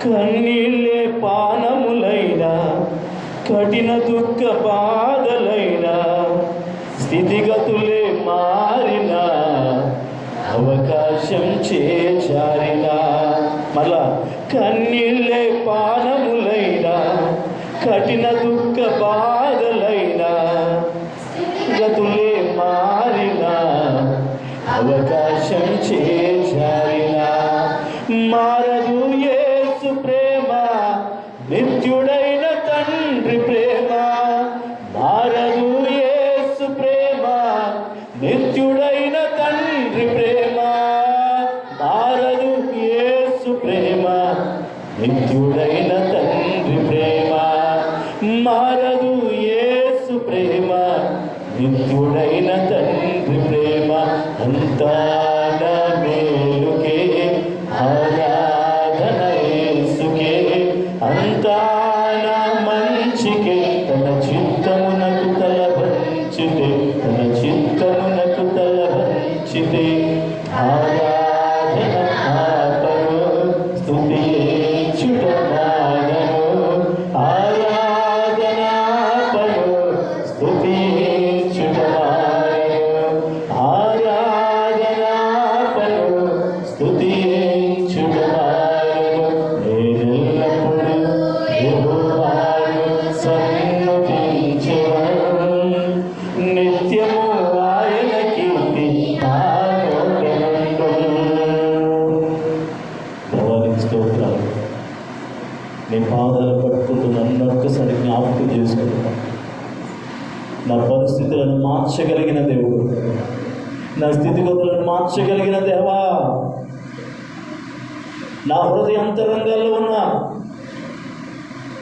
కన్నీళ్ళే పానములైనా, కఠిన దుఃఖ బాధలైనా, స్థితిగతులే మారినా, అవకాశం చేజారినా. మళ్ళా కన్నీళ్ళే పానములైనా, కఠిన దుఃఖ బాధలైనా, స్థితిగతులే మారినా, అవకాశం చేజారినా. మారదు యేసు ప్రేమ, నిత్యుడైన తండ్రి ప్రేమ. మారదు యేసు ప్రేమ, నిత్యుడైన తండ్రి ప్రేమ. మారదు యేసు ప్రేమ, నిత్యుడైన తండ్రి ప్రేమ. మారదు యేసు ప్రేమ, నిత్యుడైన తండ్రి ప్రేమ. అంతా నా మేలుకే, ఆరాధన యేసుకే. అంతా నా మంచికే, తన చిత్తమునకు తల వంచితే, తన చిత్తమునకు తల వంచితే. ఆరాధన ఆపను, స్తుతించుట మానను. ఆరాధన ఆపను, స్తుతించుట మానను. ఆరాధన ఆపను, స్తుతించుట మానను. నేనెల్లప్పుడూ యెహోవాను సన్నుతించెదను. నిత్యము ఆయన కీర్తి నా నోటనుండును. దేవానికి స్తోత్రాలు. నేను పాదాలు పట్టుకుంటూ నన్ను ఒక్కసారి జ్ఞాపకం చేసుకుంటున్నాను. నా పరిస్థితులను మార్చగలిగిన దేవుడు, నా స్థితిగతులను మార్చగలిగిన దేవా, నా హృదయ అంతరంగాల్లో ఉన్న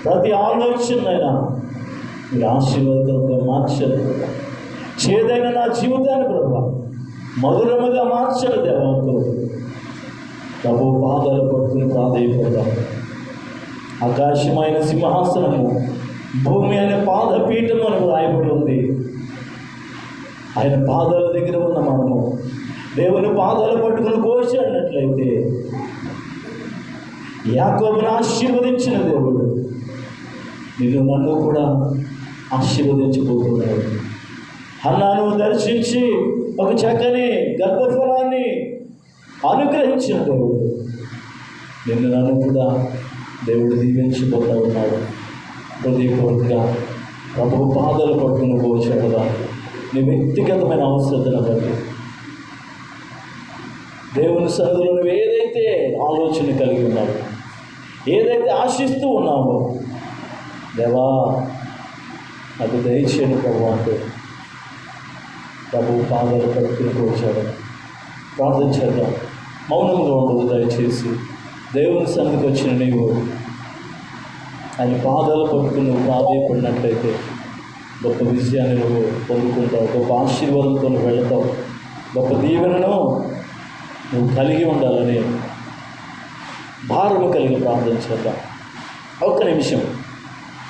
ప్రతి ఆలోచనైనా మీరు ఆశీర్వాదంగా మార్చరు. చేదైన నా జీవితాన్ని ప్రభు మధురముగా మార్చరు దేవా. ప్రభు పాదాలు పట్టుకుని ప్రాధేయపడదాం. ఆకాశమైన సింహాసనము, భూమి అనే పాదపీఠము అని రాయబడి ఉంది. ఆయన పాదాల దగ్గర ఉన్న మనము దేవుని పాదాలు పట్టుకుని కోసాడినట్లయితే యాకోబును ఆశీర్వదించిన దేవుడు నిన్ను నన్ను కూడా ఆశీర్వదించబోతున్నాడు. హన్నాను దర్శించి ఒక చక్కని గర్భఫలాన్ని అనుగ్రహించిన దేవుడు నిన్ను నన్ను కూడా దేవుడు దీవించబోతూ ఉన్నాడు. హృదయపూర్వకంగా ప్రభు పాదాలు పట్టుకుని పోవచ్చుగా నీ వ్యక్తిగతమైన అవసరతను బట్టి దేవుని సన్నిధిలో నువ్వు ఏదైతే ఆలోచన కలిగి ఉన్నావో, ఏదైతే ఆశిస్తూ ఉన్నావో, దేవా నాకు దయచేయను ప్రభు అంటూ ప్రభు పాదాలు పట్టుకుని వచ్చాడు. ప్రార్థన చేద్దాం. మౌనంగా ఉండదు దయచేసి. దేవుని సన్నిధికి వచ్చిన నీవు ఆయన పాదాలు పట్టుకుని నువ్వు ప్రాధాయపడినట్లయితే గొప్ప విజయాన్ని నువ్వు పొందుకుంటావు, గొప్ప ఆశీర్వాదంతో నువ్వు వెళతావు, గొప్ప దీవెనను నువ్వు కలిగి ఉండాలని భారము కలిగి ప్రార్థన చేద్దాం. ఒక్క నిమిషం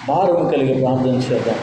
భారము కలిగి ప్రార్థన చేద్దాం.